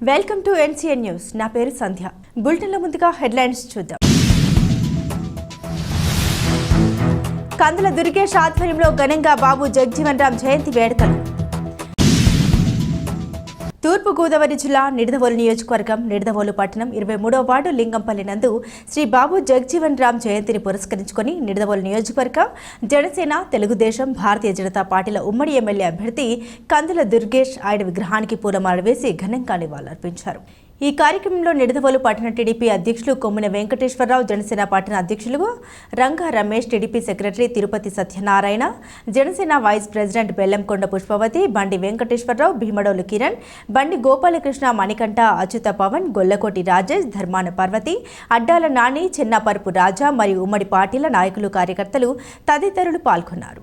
Welcome to NCN news. నా పేరు సంధ్య. బులెటిన్ల ముందుగా హెడ్లైన్స్ చూద్దాం. కందుల దుర్గేష్ ఆధ్వర్యంలో ఘనంగా బాబు జగజ్జీవన్ రామ్ జయంతి వేడుకలు. తూర్పుగోదావరి జిల్లా నిడదవోలు నియోజకవర్గం నిడదవోలు పట్టణం 23వ వార్డు లింగంపల్లి నందు శ్రీ బాబు జగజ్జీవన్ రామ్ జయంతిని పురస్కరించుకొని నిడదవోలు నియోజకవర్గం జనసేన, తెలుగుదేశం, భారతీయ జనతా పార్టీల ఉమ్మడి ఎమ్మెల్యే అభ్యర్థి కందుల దుర్గేష్ ఆయన విగ్రహానికి పూలమాల వేసి ఘనంగా నివాళులర్పించారు. ఈ కార్యక్రమంలో నిడదవోలు పట్టణ టీడీపీ అధ్యక్షులు కొమ్మిన వెంకటేశ్వరరావు, జనసేన పట్టణ అధ్యక్షులు Ranga Ramesh, TDP secretary Tirupati Satyanarayana, Janasena vice president Bellamkonda Pushpavathi, Bandi Venkateswararao, Bhimadolu Kiran, బండి గోపాలకృష్ణ, మణికంఠ, అచ్యుత పవన్, గొల్లకోటి రాజేష్, ధర్మాన పర్వతి, అడ్డాల నాని, చెన్నాపరుపు రాజా మరియు ఉమ్మడి పార్టీల నాయకులు, కార్యకర్తలు తదితరులు పాల్గొన్నారు.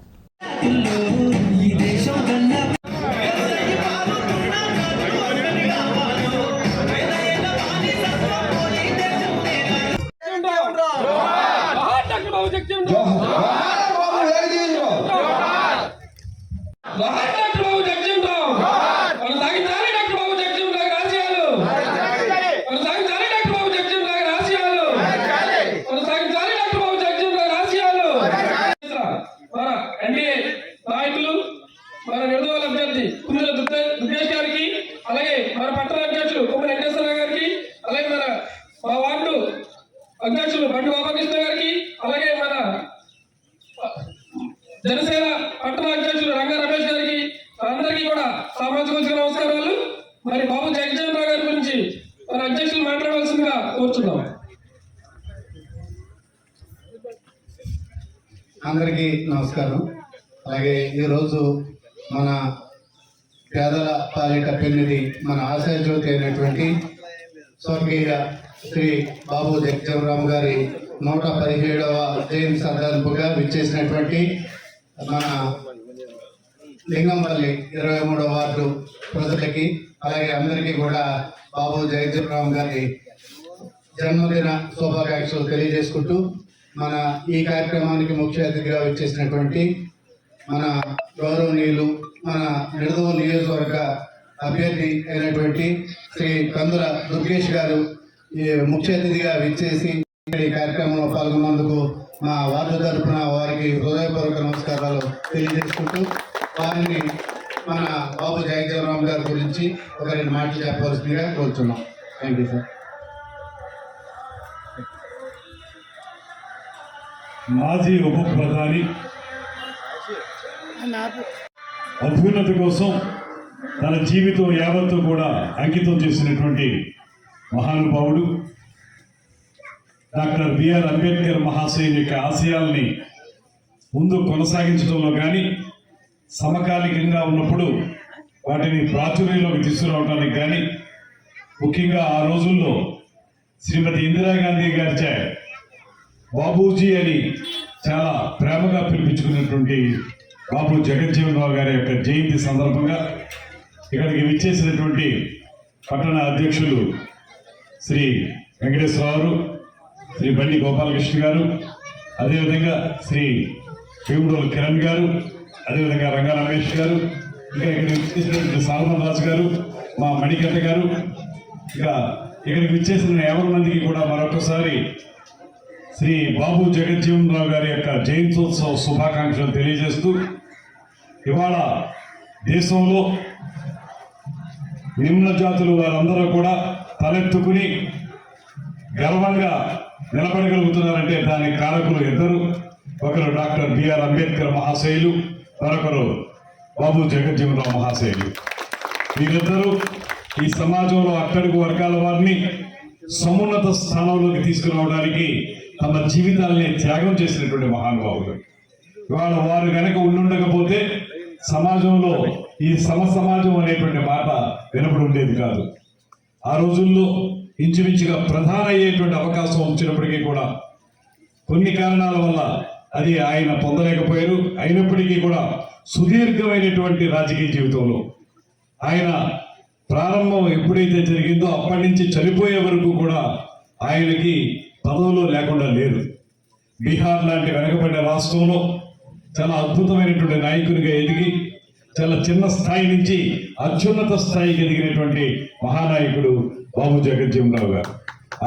నాయకులు మన నిడదవోలు అభ్యర్థి కందుల దుర్గేష్ గారికి, అలాగే మన పట్టణ అధ్యక్షులు కొమ్మిన వెంకటేశ్వర గారికి, అలాగే మా వార్డు అధ్యక్షులు బండి గోపాలకృష్ణ గారికి, అలాగే మన జనసేన పట్టణ అధ్యక్షులు రంగా రమేష్ గారికి, అందరికీ కూడా సామాజిక నమస్కారాలు. మరి బాబు జగజ్జీవన్ రామ్ గారి గురించి మన అధ్యక్షులు మాట్లాడవలసిందిగా కోరుతున్నాం. అందరికీ నమస్కారం. అలాగే ఈరోజు మన పేదల పాలిట పెన్నిది, మన ఆశాజ్యోతి అయినటువంటి స్వర్గీయ శ్రీ బాబు జగజ్జీవన్ రామ్ గారి 117వ జయంతి సందర్భంగా విచ్చేసినటువంటి మన లింగంపల్లి 23వ వార్డు ప్రజలకి, అలాగే అందరికీ కూడా బాబు జగజ్జీవన్ రామ్ గారి జన్మదిన శుభాకాంక్షలు తెలియజేసుకుంటూ, మన ఈ కార్యక్రమానికి ముఖ్య అతిథిగా వచ్చేసినటువంటి మన గౌరవనీయులు, మన నిడదవోలు నియోజకవర్గ అభ్యర్థి అయినటువంటి శ్రీ కందుల దుర్గేష్ గారు ముఖ్య అతిథిగా విచ్చేసి ఈ కార్యక్రమంలో పాల్గొన్నందుకు మా వార్డు తరఫున వారికి హృదయపూర్వక నమస్కారాలు తెలియజేసుకుంటూ, వారిని మన బాబు జగజ్జీవన్ రామ్ గారి గురించి ఒక 2 మాటలు చెప్పవలసిందిగా కోరుతున్నాం. Thank you sir. మాజీ ఉప ప్రధాని అభ్యున్నతి కోసం తన జీవితం యావత్తు కూడా అంకితం చేసినటువంటి మహానుభావుడు డాక్టర్ బిఆర్ అంబేద్కర్ మహాశయుని యొక్క ఆశయాల్ని ముందు కొనసాగించడంలో కానీ, సమకాలికంగా ఉన్నప్పుడు వాటిని ప్రాచుర్యంలోకి తీసుకురావడానికి కానీ, ముఖ్యంగా ఆ రోజుల్లో శ్రీమతి ఇందిరాగాంధీ గారిచే బాబూజీ అని చాలా ప్రేమగా పిలిపించుకున్నటువంటి బాబు జగజ్జీవన్ రామ్ గారి యొక్క జయంతి సందర్భంగా ఇక్కడికి విచ్చేసినటువంటి పట్టణ అధ్యక్షులు శ్రీ వెంకటేశ్వరరావు, శ్రీ బండి గోపాలకృష్ణ గారు, అదేవిధంగా శ్రీ భీమడోలు కిరణ్ గారు, అదేవిధంగా రంగా రమేష్ గారు, ఇంకా ఇక్కడికి విచ్చేసినటువంటి సాల్మన్ రాజు గారు, మా మణికంఠ గారు, ఇంకా ఇక్కడికి విచ్చేసిన 50 మందికి కూడా మరొకసారి శ్రీ బాబు జగజ్జీవన్ రామ్ గారి యొక్క జయంత్యోత్సవ శుభాకాంక్షలు తెలియజేస్తూ, ఇవాళ దేశంలో నిమ్న జాతులు వారందరూ కూడా తలెత్తుకుని గర్వంగా నిలబడగలుగుతున్నారంటే దానికి కారకులు ఇద్దరు. ఒకరు డాక్టర్ బిఆర్ అంబేద్కర్ మహాశయులు, మరొకరు బాబు జగజ్జీవన్ రామ్ మహాశయులు. వీరిద్దరూ ఈ సమాజంలో అట్టడుగు వర్గాల వారిని సమున్నత స్థానంలోకి తీసుకురావడానికి తమ జీవితాలని త్యాగం చేసినటువంటి మహానుభావులు. ఇవాళ వారు కనుక ఉండుండకపోతే సమాజంలో ఈ సమాజం అనేటువంటి మాట వినపడి ఉండేది కాదు. ఆ రోజుల్లో ఇంచుమించుగా ప్రధాన అయ్యేటువంటి అవకాశం వచ్చినప్పటికీ కూడా కొన్ని కారణాల వల్ల అది ఆయన పొందలేకపోయారు. అయినప్పటికీ కూడా సుదీర్ఘమైనటువంటి రాజకీయ జీవితంలో ఆయన ప్రారంభం ఎప్పుడైతే జరిగిందో అప్పటి నుంచి చనిపోయే వరకు కూడా ఆయనకి పదవులో లేకుండా లేదు. బీహార్ లాంటి వెనకబడిన రాష్ట్రంలో చాలా అద్భుతమైనటువంటి నాయకునిగా ఎదిగి చాలా చిన్న స్థాయి నుంచి అత్యున్నత స్థాయికి ఎదిగినటువంటి మహానాయకుడు బాబు జగజ్జీవనరావు గారు.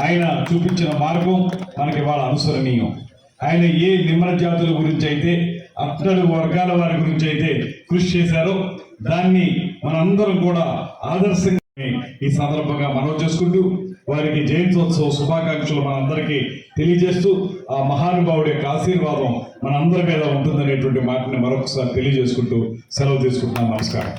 ఆయన చూపించిన మార్గం మనకి వాళ్ళ అనుసరణీయం. ఆయన ఏ నిమ్న జాతుల గురించి అయితే, అట్టడుగు వర్గాల వారి గురించి అయితే కృషి చేశారో దాన్ని మనందరం కూడా ఆదర్శంగా ఈ సందర్భంగా మనవి చేసుకుంటూ వారికి జయంతోత్సవ శుభాకాంక్షలు మనందరికీ తెలియజేస్తూ ఆ మహానుభావుడి యొక్క ఆశీర్వాదం మనందరి మీద ఉంటుందనేటువంటి మాటని మరొకసారి తెలియజేసుకుంటూ సెలవు తీసుకుంటున్నాను. నమస్కారం.